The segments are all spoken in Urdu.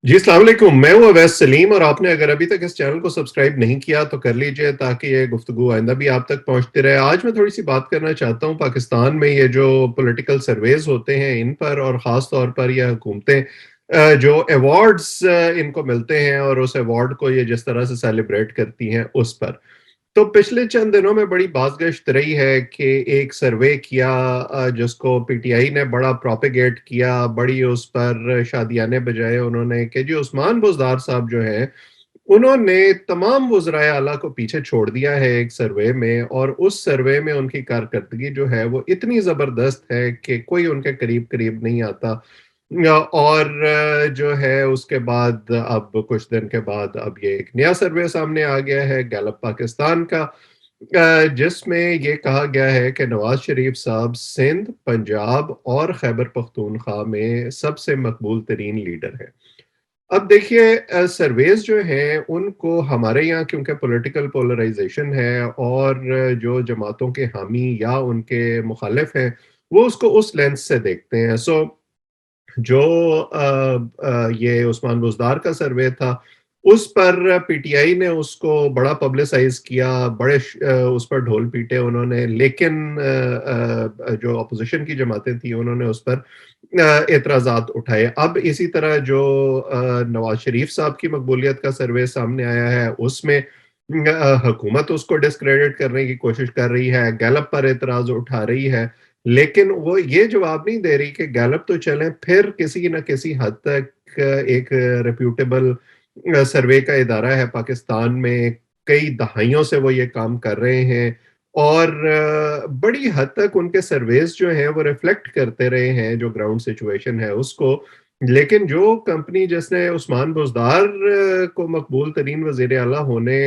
جی السلام علیکم، میں ہوں اویس سلیم، اور آپ نے اگر ابھی تک اس چینل کو سبسکرائب نہیں کیا تو کر لیجئے تاکہ یہ گفتگو آئندہ بھی آپ تک پہنچتی رہے۔ آج میں تھوڑی سی بات کرنا چاہتا ہوں پاکستان میں یہ جو پولیٹیکل سرویز ہوتے ہیں ان پر، اور خاص طور پر یہ حکومتیں جو ایوارڈز ان کو ملتے ہیں اور اس ایوارڈ کو یہ جس طرح سے سیلیبریٹ کرتی ہیں اس پر۔ تو پچھلے چند دنوں میں بڑی باز گشت رہی ہے کہ ایک سروے کیا جس کو پی ٹی آئی نے بڑا پروپیگیٹ کیا، بڑی اس پر شادیانے بجائے انہوں نے کہ جی عثمان بزدار صاحب جو ہیں انہوں نے تمام وزرائے اعلیٰ کو پیچھے چھوڑ دیا ہے ایک سروے میں، اور اس سروے میں ان کی کارکردگی جو ہے وہ اتنی زبردست ہے کہ کوئی ان کے قریب قریب نہیں آتا۔ اور جو ہے اس کے بعد اب کچھ دن کے بعد اب یہ ایک نیا سروے سامنے آ گیا ہے گیلپ پاکستان کا، جس میں یہ کہا گیا ہے کہ نواز شریف صاحب سندھ، پنجاب اور خیبر پختونخوا میں سب سے مقبول ترین لیڈر ہے۔ اب دیکھیے سرویز جو ہیں ان کو ہمارے یہاں کیونکہ پولیٹیکل پولرائزیشن ہے، اور جو جماعتوں کے حامی یا ان کے مخالف ہیں وہ اس کو اس لینس سے دیکھتے ہیں۔ جو یہ عثمان بزدار کا سروے تھا اس پر پی ٹی آئی نے اس کو بڑا پبلسائز کیا، بڑے اس پر ڈھول پیٹے انہوں نے، لیکن جو اپوزیشن کی جماعتیں تھیں انہوں نے اس پر اعتراضات اٹھائے۔ اب اسی طرح جو نواز شریف صاحب کی مقبولیت کا سروے سامنے آیا ہے اس میں حکومت اس کو ڈسکریڈٹ کرنے کی کوشش کر رہی ہے، گیلپ پر اعتراض اٹھا رہی ہے، لیکن وہ یہ جواب نہیں دے رہی کہ گیلپ تو چلیں، پھر کسی نہ کسی حد تک ایک ریپیوٹیبل سروے کا ادارہ ہے پاکستان میں، کئی دہائیوں سے وہ یہ کام کر رہے ہیں، اور بڑی حد تک ان کے سرویز جو ہیں وہ ریفلیکٹ کرتے رہے ہیں جو گراؤنڈ سچویشن ہے اس کو۔ لیکن جو کمپنی جس نے عثمان بزدار کو مقبول ترین وزیر اعلیٰ ہونے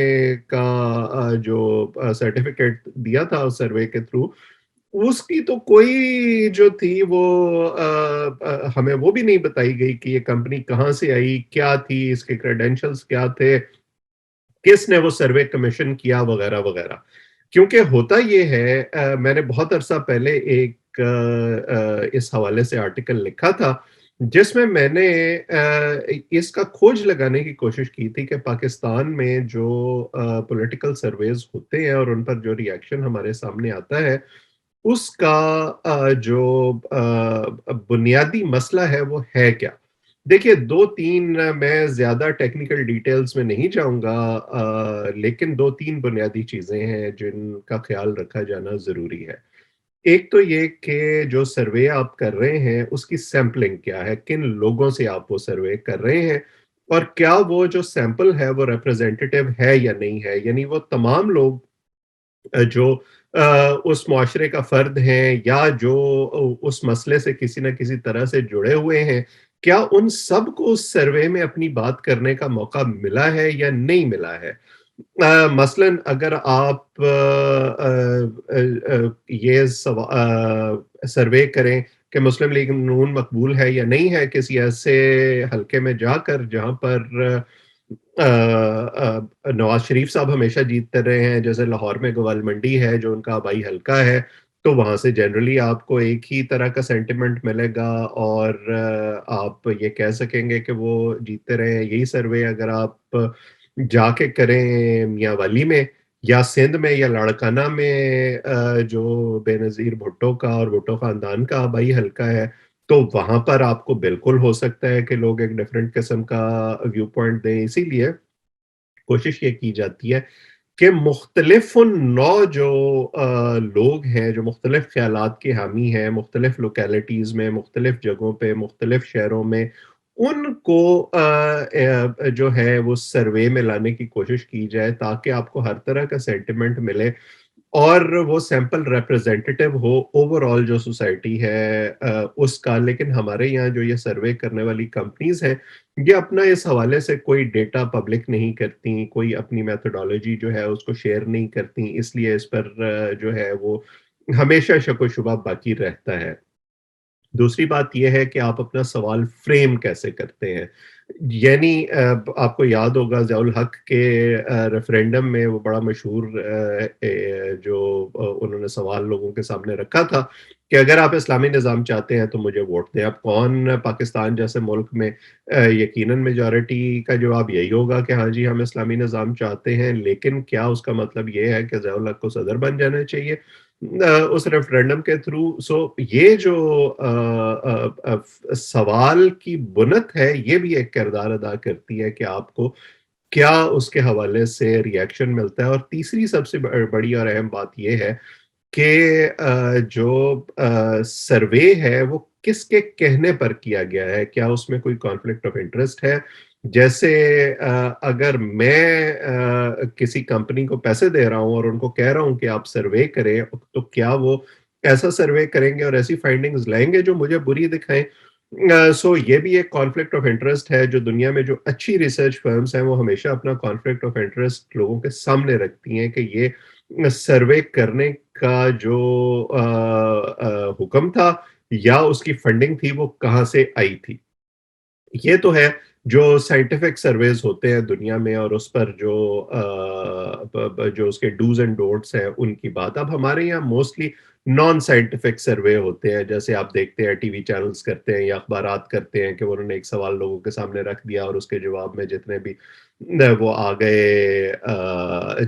کا جو سرٹیفکیٹ دیا تھا اس سروے کے تھرو، اس کی تو کوئی جو تھی وہ ہمیں وہ بھی نہیں بتائی گئی کہ یہ کمپنی کہاں سے آئی، کیا تھی، اس کے کریڈینشلز کیا تھے، کس نے وہ سروے کمیشن کیا، وغیرہ وغیرہ۔ کیونکہ ہوتا یہ ہے میں نے بہت عرصہ پہلے ایک اس حوالے سے آرٹیکل لکھا تھا جس میں نے اس کا کھوج لگانے کی کوشش کی تھی کہ پاکستان میں جو پولیٹیکل سرویز ہوتے ہیں اور ان پر جو ریاکشن ہمارے سامنے آتا ہے اس کا جو بنیادی مسئلہ ہے وہ ہے کیا۔ دیکھیے دو تین میں زیادہ ٹیکنیکل ڈیٹیلز میں نہیں جاؤں گا، لیکن دو تین بنیادی چیزیں ہیں جن کا خیال رکھا جانا ضروری ہے۔ ایک تو یہ کہ جو سروے آپ کر رہے ہیں اس کی سیمپلنگ کیا ہے، کن لوگوں سے آپ وہ سروے کر رہے ہیں، اور کیا وہ جو سیمپل ہے وہ ریپرزینٹیو ہے یا نہیں ہے، یعنی وہ تمام لوگ جو اس معاشرے کا فرد ہیں یا جو اس مسئلے سے کسی نہ کسی طرح سے جڑے ہوئے ہیں، کیا ان سب کو اس سروے میں اپنی بات کرنے کا موقع ملا ہے یا نہیں ملا ہے۔ مثلاً اگر آپ یہ سروے کریں کہ مسلم لیگ نون مقبول ہے یا نہیں ہے کسی ایسے حلقے میں جا کر جہاں پر نواز شریف صاحب ہمیشہ جیتتے رہے ہیں، جیسے لاہور میں گوال منڈی ہے جو ان کا آبائی حلقہ ہے، تو وہاں سے جنرلی آپ کو ایک ہی طرح کا سینٹیمنٹ ملے گا، اور آپ یہ کہہ سکیں گے کہ وہ جیتتے رہے ہیں۔ یہی سروے اگر آپ جا کے کریں میاں والی میں یا سندھ میں یا لاڑکانہ میں جو بے نظیر بھٹو کا اور بھٹو خاندان کا آبائی حلقہ ہے، تو وہاں پر آپ کو بالکل ہو سکتا ہے کہ لوگ ایک ڈفرینٹ قسم کا ویو پوائنٹ دیں۔ اسی لیے کوشش یہ کی جاتی ہے کہ مختلف نوع جو لوگ ہیں جو مختلف خیالات کے حامی ہیں، مختلف لوکیلٹیز میں، مختلف جگہوں پہ، مختلف شہروں میں، ان کو جو ہے وہ سروے میں لانے کی کوشش کی جائے تاکہ آپ کو ہر طرح کا سینٹیمنٹ ملے، اور وہ سیمپل ریپرزینٹیو ہو اوور آل جو سوسائٹی ہے اس کا۔ لیکن ہمارے یہاں جو یہ سروے کرنے والی کمپنیز ہیں یہ اپنا اس حوالے سے کوئی ڈیٹا پبلک نہیں کرتی، کوئی اپنی میتھڈالوجی جو ہے اس کو شیئر نہیں کرتی، اس لیے اس پر جو ہے وہ ہمیشہ شک و شبہ باقی رہتا ہے۔ دوسری بات یہ ہے کہ آپ اپنا سوال فریم کیسے کرتے ہیں، یعنی آپ کو یاد ہوگا ضیاء الحق کے ریفرینڈم میں وہ بڑا مشہور جو انہوں نے سوال لوگوں کے سامنے رکھا تھا کہ اگر آپ اسلامی نظام چاہتے ہیں تو مجھے ووٹ دیں. اب کون پاکستان جیسے ملک میں یقیناً میجورٹی کا جواب یہی ہوگا کہ ہاں جی ہم اسلامی نظام چاہتے ہیں، لیکن کیا اس کا مطلب یہ ہے کہ ضیاء الحق کو صدر بن جانا چاہیے اس ریفرینڈم کے تھرو؟ سو یہ جو سوال کی بنت ہے یہ بھی ایک کردار ادا کرتی ہے کہ آپ کو کیا اس کے حوالے سے ریئیکشن ملتا ہے. اور تیسری سب سے بڑی اور اہم بات یہ ہے کہ جو سروے ہے وہ کس کے کہنے پر کیا گیا ہے، کیا اس میں کوئی کانفلکٹ آف انٹرسٹ ہے؟ جیسے اگر میں کسی کمپنی کو پیسے دے رہا ہوں اور ان کو کہہ رہا ہوں کہ آپ سروے کریں، تو کیا وہ ایسا سروے کریں گے اور ایسی فائنڈنگز لائیں گے جو مجھے بری دکھائیں؟ سو یہ بھی ایک کانفلکٹ آف انٹرسٹ ہے. جو دنیا میں جو اچھی ریسرچ فرمز ہیں وہ ہمیشہ اپنا کانفلکٹ آف انٹرسٹ لوگوں کے سامنے رکھتی ہیں کہ یہ سروے کرنے کا جو حکم تھا یا اس کی فنڈنگ تھی وہ کہاں سے آئی تھی. یہ تو ہے جو سائنٹیفک سرویز ہوتے ہیں دنیا میں اور اس پر جو اس کے ڈوز اینڈ ڈونٹس ہیں ان کی بات. اب ہمارے یہاں موسٹلی نان سائنٹیفک سروے ہوتے ہیں، جیسے آپ دیکھتے ہیں ٹی وی چینلز کرتے ہیں یا اخبارات کرتے ہیں کہ انہوں نے ایک سوال لوگوں کے سامنے رکھ دیا اور اس کے جواب میں جتنے بھی وہ آ گئے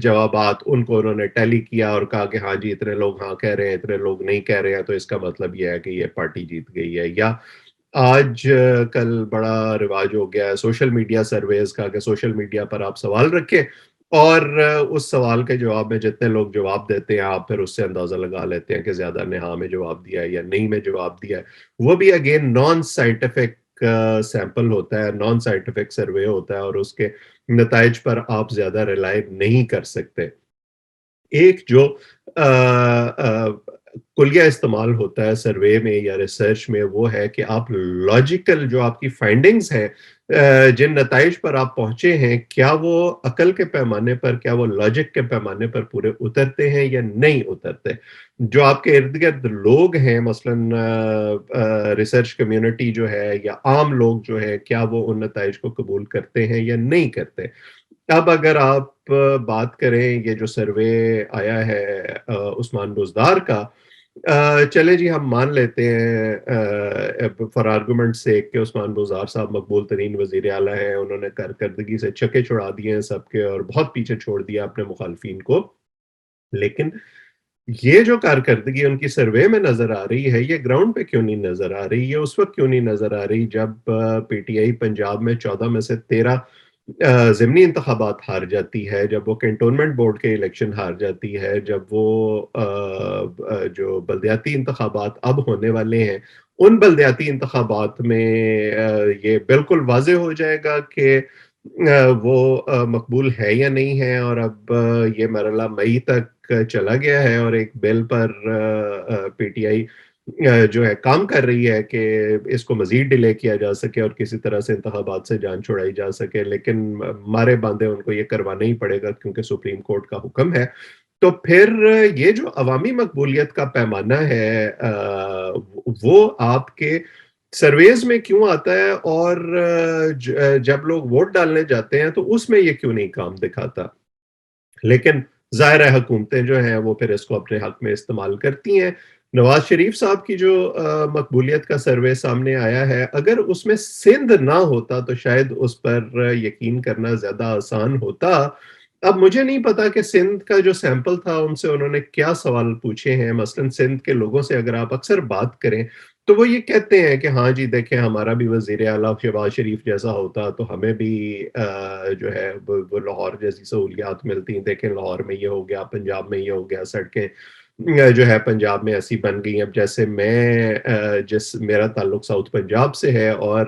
جوابات ان کو انہوں نے ٹیلی کیا اور کہا کہ ہاں جی اتنے لوگ ہاں کہہ رہے ہیں اتنے لوگ نہیں کہہ رہے ہیں تو اس کا مطلب یہ ہے کہ یہ پارٹی جیت گئی ہے. یا آج کل بڑا رواج ہو گیا ہے سوشل میڈیا سرویز کا کہ سوشل میڈیا پر آپ سوال رکھیں اور اس سوال کے جواب میں جتنے لوگ جواب دیتے ہیں آپ پھر اس سے اندازہ لگا لیتے ہیں کہ زیادہ نے ہاں میں جواب دیا ہے یا نہیں میں جواب دیا ہے. وہ بھی اگین نان سائنٹیفک سیمپل ہوتا ہے، نان سائنٹیفک سروے ہوتا ہے اور اس کے نتائج پر آپ زیادہ ریلائی نہیں کر سکتے. ایک جو کلیہ استعمال ہوتا ہے سروے میں یا ریسرچ میں وہ ہے کہ آپ لاجیکل جو آپ کی فائنڈنگز ہیں جن نتائج پر آپ پہنچے ہیں کیا وہ عقل کے پیمانے پر، کیا وہ لاجک کے پیمانے پر پورے اترتے ہیں یا نہیں اترتے. جو آپ کے ارد گرد لوگ ہیں مثلاً ریسرچ کمیونٹی جو ہے یا عام لوگ جو ہے کیا وہ ان نتائج کو قبول کرتے ہیں یا نہیں کرتے. اب اگر آپ بات کریں یہ جو سروے آیا ہے عثمان بزدار کا، چلے جی ہم مان لیتے ہیں فار آرگومنٹ سے کہ عثمان بزدار صاحب مقبول ترین وزیر اعلیٰ ہیں، انہوں نے کارکردگی سے چھکے چھڑا دیے ہیں سب کے اور بہت پیچھے چھوڑ دیا اپنے مخالفین کو. لیکن یہ جو کارکردگی ان کی سروے میں نظر آ رہی ہے یہ گراؤنڈ پہ کیوں نہیں نظر آ رہی؟ یہ اس وقت کیوں نہیں نظر آ رہی جب پی ٹی آئی پنجاب میں 14 میں سے 13 ضمنی انتخابات ہار جاتی ہے، جب وہ کینٹونمنٹ بورڈ کے الیکشن ہار جاتی ہے، جب وہ جو بلدیاتی انتخابات اب ہونے والے ہیں ان بلدیاتی انتخابات میں یہ بالکل واضح ہو جائے گا کہ وہ مقبول ہے یا نہیں ہے. اور اب یہ مرحلہ مئی تک چلا گیا ہے اور ایک بل پر پی ٹی آئی جو ہے کام کر رہی ہے کہ اس کو مزید ڈیلے کیا جا سکے اور کسی طرح سے انتخابات سے جان چھڑائی جا سکے، لیکن مارے باندھے ان کو یہ کروانا ہی پڑے گا کیونکہ سپریم کورٹ کا حکم ہے. تو پھر یہ جو عوامی مقبولیت کا پیمانہ ہے وہ آپ کے سرویز میں کیوں آتا ہے اور جب لوگ ووٹ ڈالنے جاتے ہیں تو اس میں یہ کیوں نہیں کام دکھاتا؟ لیکن ظاہر ہے حکومتیں جو ہیں وہ پھر اس کو اپنے حق میں استعمال کرتی ہیں. نواز شریف صاحب کی جو مقبولیت کا سروے سامنے آیا ہے اگر اس میں سندھ نہ ہوتا تو شاید اس پر یقین کرنا زیادہ آسان ہوتا. اب مجھے نہیں پتا کہ سندھ کا جو سیمپل تھا ان سے انہوں نے کیا سوال پوچھے ہیں. مثلا سندھ کے لوگوں سے اگر آپ اکثر بات کریں تو وہ یہ کہتے ہیں کہ ہاں جی دیکھیں ہمارا بھی وزیر اعلیٰ شہباز شریف جیسا ہوتا تو ہمیں بھی جو ہے وہ لاہور جیسی سہولیات ملتی. دیکھیں لاہور میں یہ ہو گیا، پنجاب میں یہ ہو گیا، سڑکیں جو ہے پنجاب میں ایسی بن گئی. اب جیسے میں میرا تعلق ساؤتھ پنجاب سے ہے اور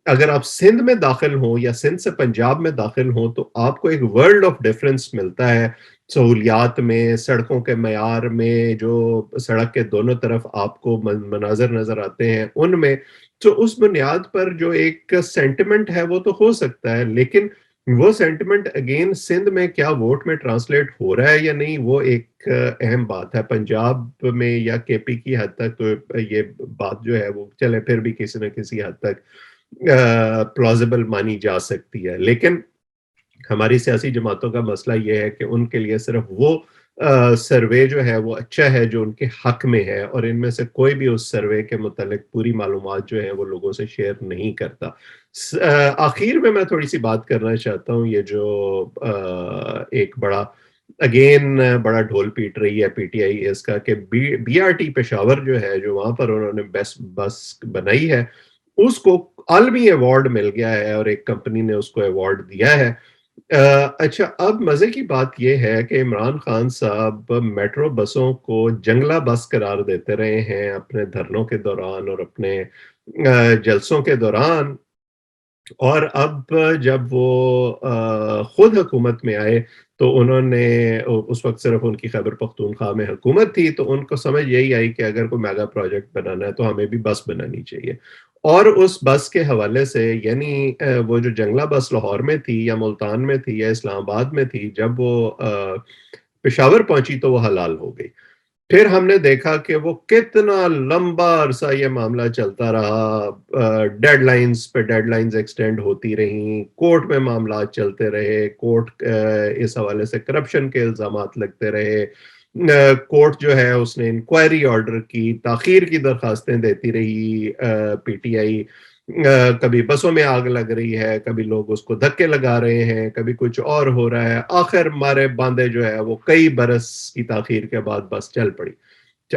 اگر آپ سندھ میں داخل ہوں یا سندھ سے پنجاب میں داخل ہوں تو آپ کو ایک ورلڈ آف ڈفرنس ملتا ہے سہولیات میں، سڑکوں کے معیار میں، جو سڑک کے دونوں طرف آپ کو مناظر نظر آتے ہیں ان میں. تو اس بنیاد پر جو ایک سینٹیمنٹ ہے وہ تو ہو سکتا ہے، لیکن وہ سینٹیمنٹ اگین سندھ میں کیا ووٹ میں ٹرانسلیٹ ہو رہا ہے یا نہیں وہ ایک اہم بات ہے. پنجاب میں یا کے پی کی حد تک تو یہ بات جو ہے وہ چلے پھر بھی کسی نہ کسی حد تک پلازیبل مانی جا سکتی ہے. لیکن ہماری سیاسی جماعتوں کا مسئلہ یہ ہے کہ ان کے لیے صرف وہ سروے جو ہے وہ اچھا ہے جو ان کے حق میں ہے، اور ان میں سے کوئی بھی اس سروے کے متعلق پوری معلومات جو ہیں وہ لوگوں سے شیئر نہیں کرتا۔ آخر میں تھوڑی سی بات کرنا چاہتا ہوں، یہ جو ایک بڑا اگین بڑا ڈھول پیٹ رہی ہے پی ٹی آئی اس کا، کہ بی آر ٹی پشاور جو ہے، جو وہاں پر انہوں نے بیسٹ بس بنائی ہے، اس کو عالمی ایوارڈ مل گیا ہے اور ایک کمپنی نے اس کو ایوارڈ دیا ہے۔ اچھا، اب مزے کی بات یہ ہے کہ عمران خان صاحب میٹرو بسوں کو جنگلہ بس قرار دیتے رہے ہیں اپنے دھرنوں کے دوران اور اپنے جلسوں کے دوران، اور اب جب وہ خود حکومت میں آئے تو انہوں نے، اس وقت صرف ان کی خیبر پختونخوا میں حکومت تھی، تو ان کو سمجھ یہی آئی کہ اگر کوئی میگا پروجیکٹ بنانا ہے تو ہمیں بھی بس بنانی چاہیے۔ اور اس بس کے حوالے سے، یعنی وہ جو جنگلہ بس لاہور میں تھی یا ملتان میں تھی یا اسلام آباد میں تھی، جب وہ پشاور پہنچی تو وہ حلال ہو گئی۔ پھر ہم نے دیکھا کہ وہ کتنا لمبا عرصہ یہ معاملہ چلتا رہا، ڈیڈ لائنز پہ ڈیڈ لائنز ایکسٹینڈ ہوتی رہیں، کورٹ میں معاملات چلتے رہے، کورٹ اس حوالے سے کرپشن کے الزامات لگتے رہے، کورٹ جو ہے اس نے انکوائری آرڈر کی، تاخیر کی درخواستیں دیتی رہی پی ٹی آئی، کبھی بسوں میں آگ لگ رہی ہے، کبھی لوگ اس کو دھکے لگا رہے ہیں، کبھی کچھ اور ہو رہا ہے، آخر مارے باندھے جو ہے وہ کئی برس کی تاخیر کے بعد بس چل پڑی۔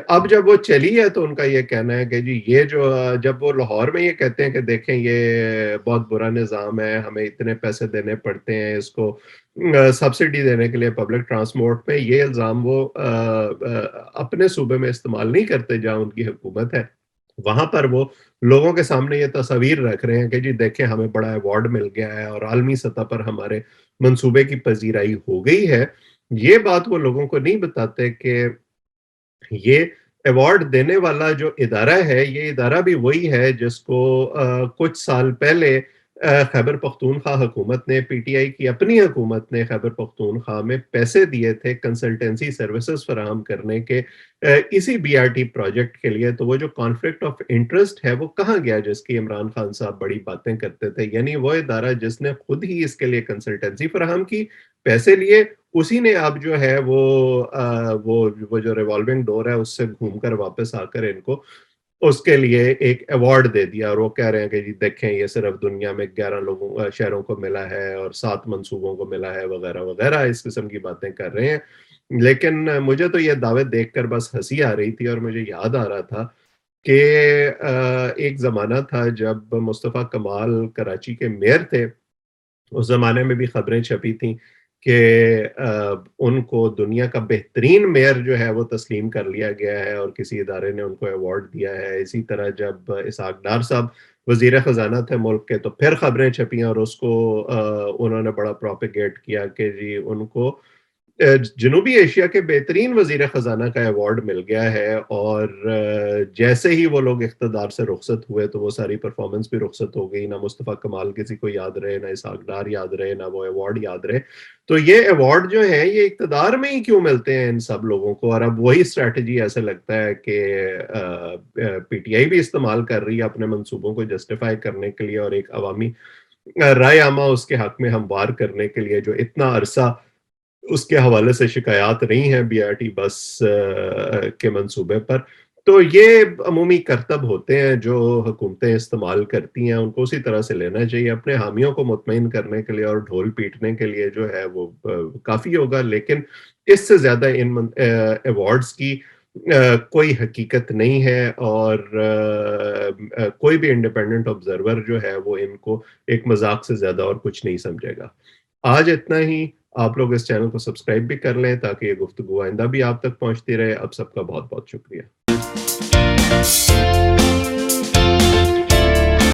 اب جب وہ چلی ہے تو ان کا یہ کہنا ہے کہ جی یہ جو، جب وہ لاہور میں یہ کہتے ہیں کہ دیکھیں یہ بہت برا نظام ہے، ہمیں اتنے پیسے دینے پڑتے ہیں اس کو سبسڈی دینے کے لیے پبلک ٹرانسپورٹ میں، یہ الزام وہ اپنے صوبے میں استعمال نہیں کرتے جہاں ان کی حکومت ہے، وہاں پر وہ لوگوں کے سامنے یہ تصاویر رکھ رہے ہیں کہ جی دیکھیں ہمیں بڑا ایوارڈ مل گیا ہے اور عالمی سطح پر ہمارے منصوبے کی پذیرائی ہو گئی ہے۔ یہ بات وہ لوگوں کو نہیں بتاتے کہ یہ ایوارڈ دینے والا جو ادارہ ہے، یہ ادارہ بھی وہی ہے جس کو کچھ سال پہلے خیبر پختونخوا حکومت نے، پی ٹی آئی کی اپنی حکومت نے خیبر پختونخوا میں پیسے دیے تھے کنسلٹنسی سروسز فراہم کرنے کے اسی بی آر ٹی پروجیکٹ کے لیے۔ تو وہ جو کانفلکٹ آف انٹرسٹ ہے وہ کہاں گیا جس کی عمران خان صاحب بڑی باتیں کرتے تھے؟ یعنی وہ ادارہ جس نے خود ہی اس کے لیے کنسلٹنسی فراہم کی، پیسے لیے، اسی نے اب جو ہے وہ جو ریوالونگ ڈور ہے اس سے گھوم کر واپس آ کر ان کو اس کے لیے ایک ایوارڈ دے دیا، اور وہ کہہ رہے ہیں کہ جی دیکھیں یہ صرف دنیا میں 11 لوگوں شہروں کو ملا ہے اور 7 منصوبوں کو ملا ہے، وغیرہ وغیرہ اس قسم کی باتیں کر رہے ہیں۔ لیکن مجھے تو یہ دعوے دیکھ کر بس ہنسی آ رہی تھی، اور مجھے یاد آ رہا تھا کہ ایک زمانہ تھا جب مصطفیٰ کمال کراچی کے میئر تھے، اس زمانے میں بھی خبریں چھپی تھیں کہ ان کو دنیا کا بہترین میئر جو ہے وہ تسلیم کر لیا گیا ہے اور کسی ادارے نے ان کو ایوارڈ دیا ہے۔ اسی طرح جب اسحاق ڈار صاحب وزیر خزانہ تھے ملک کے تو پھر خبریں چھپیں اور اس کو انہوں نے بڑا پروپیگیٹ کیا کہ جی ان کو جنوبی ایشیا کے بہترین وزیر خزانہ کا ایوارڈ مل گیا ہے، اور جیسے ہی وہ لوگ اقتدار سے رخصت ہوئے تو وہ ساری پرفارمنس بھی رخصت ہو گئی، نہ مصطفیٰ کمال کسی کو یاد رہے، نہ اسحاق ڈار یاد رہے، نہ وہ ایوارڈ یاد رہے۔ تو یہ ایوارڈ جو ہیں یہ اقتدار میں ہی کیوں ملتے ہیں ان سب لوگوں کو؟ اور اب وہی اسٹریٹجی ایسے لگتا ہے کہ پی ٹی آئی بھی استعمال کر رہی ہے اپنے منصوبوں کو جسٹیفائی کرنے کے لیے، اور ایک عوامی رائے عامہ اس کے حق میں ہموار کرنے کے لیے، جو اتنا عرصہ اس کے حوالے سے شکایات رہی ہیں بی آر ٹی بس کے منصوبے پر۔ تو یہ عمومی کرتب ہوتے ہیں جو حکومتیں استعمال کرتی ہیں، ان کو اسی طرح سے لینا چاہیے اپنے حامیوں کو مطمئن کرنے کے لیے، اور ڈھول پیٹنے کے لیے جو ہے وہ کافی ہوگا، لیکن اس سے زیادہ ان ایوارڈز کی کوئی حقیقت نہیں ہے، اور کوئی بھی انڈیپینڈنٹ آبزرور جو ہے وہ ان کو ایک مذاق سے زیادہ اور کچھ نہیں سمجھے گا۔ آج اتنا ہی۔ آپ لوگ اس چینل کو سبسکرائب بھی کر لیں تاکہ یہ گفتگو آئندہ بھی آپ تک پہنچتی رہے۔ اب سب کا بہت بہت شکریہ۔